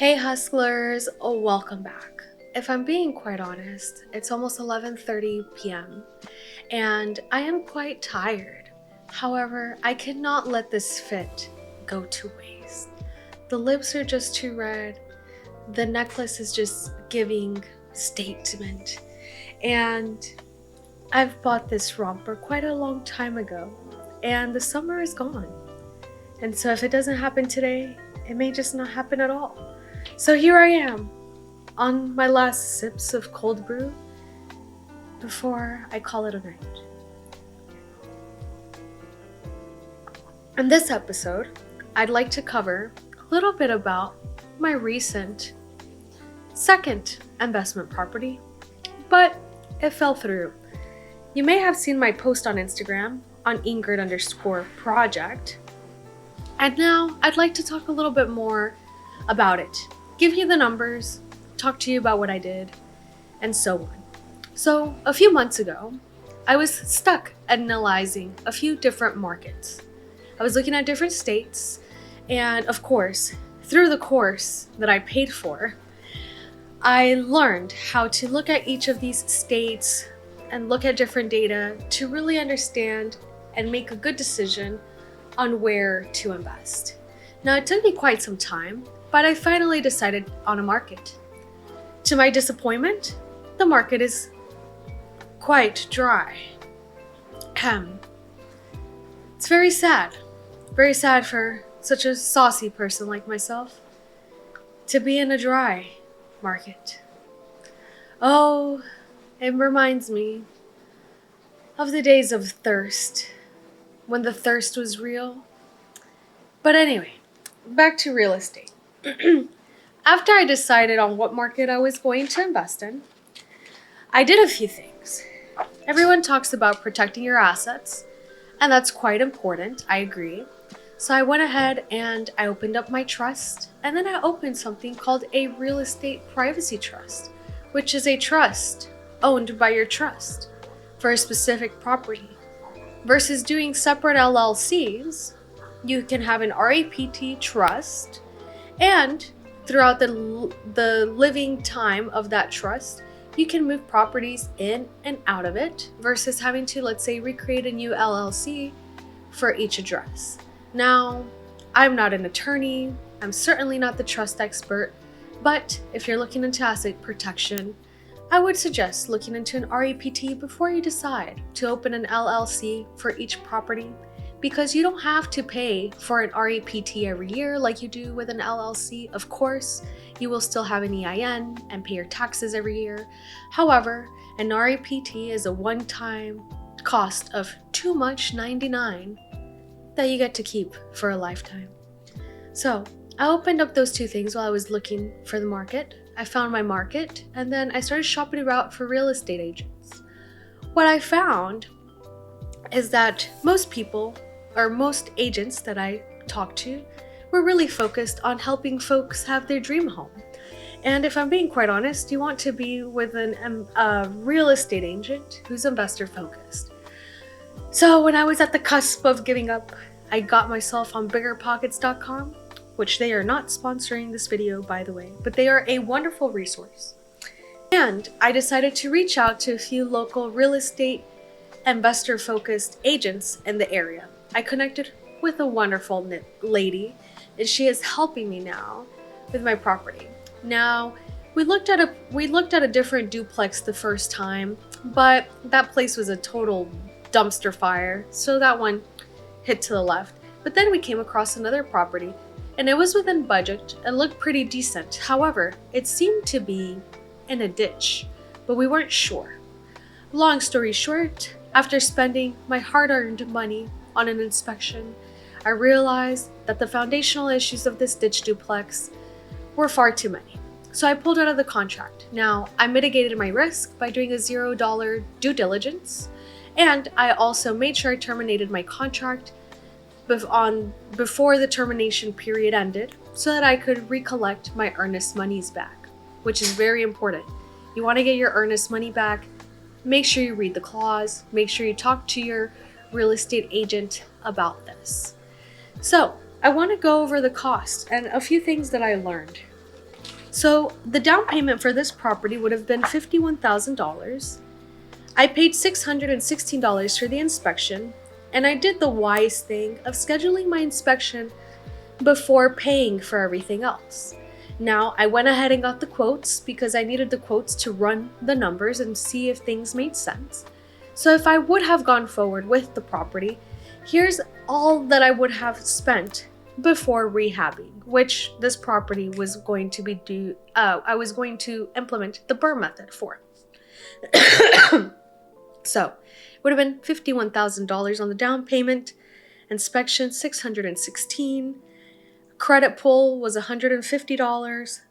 Hey hustlers, welcome back. If I'm being quite honest, it's almost 11:30 p.m. and I am quite tired. However, I cannot let this fit go to waste. The lips are just too red, the necklace is just giving statement, and I've bought this romper quite a long time ago, and the summer is gone. And so if it doesn't happen today, it may just not happen at all. So here I am, on my last sips of cold brew before I call it a night. In this episode, I'd like to cover a little bit about my recent second investment property, but it fell through. You may have seen my post on Instagram on Ingrid_project, and now I'd like to talk a little bit more about it, give you the numbers, talk to you about what I did, and so on. So a few months ago, I was stuck analyzing a few different markets. I was looking at different states, and of course, through the course that I paid for, I learned how to look at each of these states and look at different data to really understand and make a good decision on where to invest. Now, it took me quite some time, but I finally decided on a market. To my disappointment, the market is quite dry. It's very sad for such a saucy person like myself to be in a dry market. Oh, it reminds me of the days of thirst, when the thirst was real. But anyway, back to real estate. After I decided on what market I was going to invest in, I did a few things. Everyone talks about protecting your assets, and that's quite important, I agree. So I went ahead and I opened up my trust, and then I opened something called a real estate privacy trust, which is a trust owned by your trust for a specific property. Versus doing separate LLCs, you can have an REPT trust, and throughout the living time of that trust, you can move properties in and out of it versus having to, let's say, recreate a new LLC for each address. Now, I'm not an attorney, I'm certainly not the trust expert, but if you're looking into asset protection, I would suggest looking into an REPT before you decide to open an LLC for each property, because you don't have to pay for an REPT every year like you do with an LLC. Of course, you will still have an EIN and pay your taxes every year. However, an REPT is a one-time cost of too much $99 that you get to keep for a lifetime. So I opened up those two things while I was looking for the market. I found my market, and then I started shopping around for real estate agents. What I found is that most people, or most agents that I talked to, were really focused on helping folks have their dream home. And if I'm being quite honest, you want to be with a real estate agent who's investor focused. So when I was at the cusp of giving up, I got myself on biggerpockets.com, which they are not sponsoring this video, by the way, but they are a wonderful resource. And I decided to reach out to a few local real estate investor-focused agents in the area. I connected with a wonderful lady, and she is helping me now with my property. Now, we looked at a different duplex the first time, but that place was a total dumpster fire, so that one hit to the left. But then we came across another property, and it was within budget and looked pretty decent. However, it seemed to be in a ditch, but we weren't sure. Long story short, after spending my hard-earned money on an inspection, I realized that the foundational issues of this ditch duplex were far too many. So I pulled out of the contract. Now, I mitigated my risk by doing a $0 due diligence, and I also made sure I terminated my contract before the termination period ended so that I could recollect my earnest monies back, which is very important. You want to get your earnest money back, make sure you read the clause, make sure you talk to your real estate agent about this. So I want to go over the cost and a few things that I learned. So the down payment for this property would have been $51,000. I paid $616 for the inspection, and I did the wise thing of scheduling my inspection before paying for everything else. Now, I went ahead and got the quotes because I needed the quotes to run the numbers and see if things made sense. So if I would have gone forward with the property, here's all that I would have spent before rehabbing, which this property was going to be I was going to implement the BRRRR method for. So it would have been $51,000 on the down payment, inspection $616, credit pull was $150,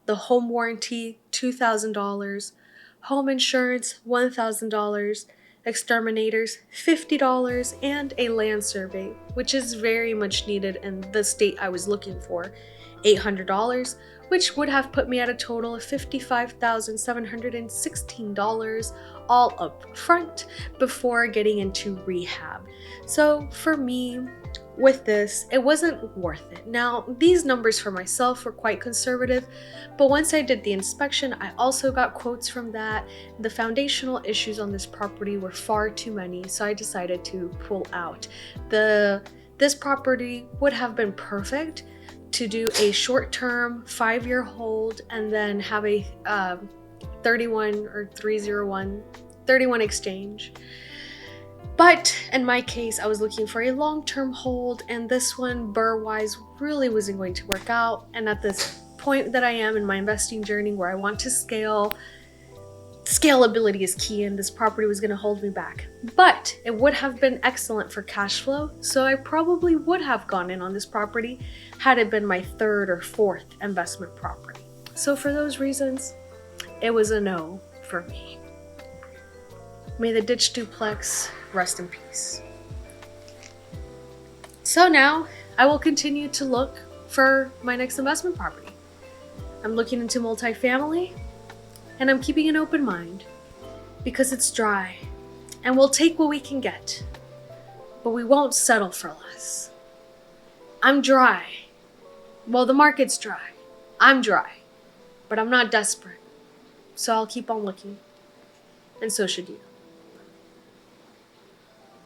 the home warranty $2,000, home insurance $1,000, exterminators $50, and a land survey, which is very much needed in the state I was looking for, $800, which would have put me at a total of $55,716 all up front before getting into rehab. So for me, with this, it wasn't worth it. Now, these numbers for myself were quite conservative, but once I did the inspection, I also got quotes from that. The foundational issues on this property were far too many, so I decided to pull out. This property would have been perfect to do a short-term 5-year hold and then have a 31 exchange. But in my case, I was looking for a long-term hold, and this one, BRRRR-wise, really wasn't going to work out. And at this point that I am in my investing journey where I want to scale, scalability is key, and this property was going to hold me back. But it would have been excellent for cash flow, so I probably would have gone in on this property had it been my 3rd or 4th investment property. So for those reasons, it was a no for me. May the ditch duplex rest in peace. So now I will continue to look for my next investment property. I'm looking into multifamily, and I'm keeping an open mind because it's dry and we'll take what we can get, but we won't settle for less. I'm dry. Well, the market's dry. I'm dry, but I'm not desperate. So I'll keep on looking, and so should you.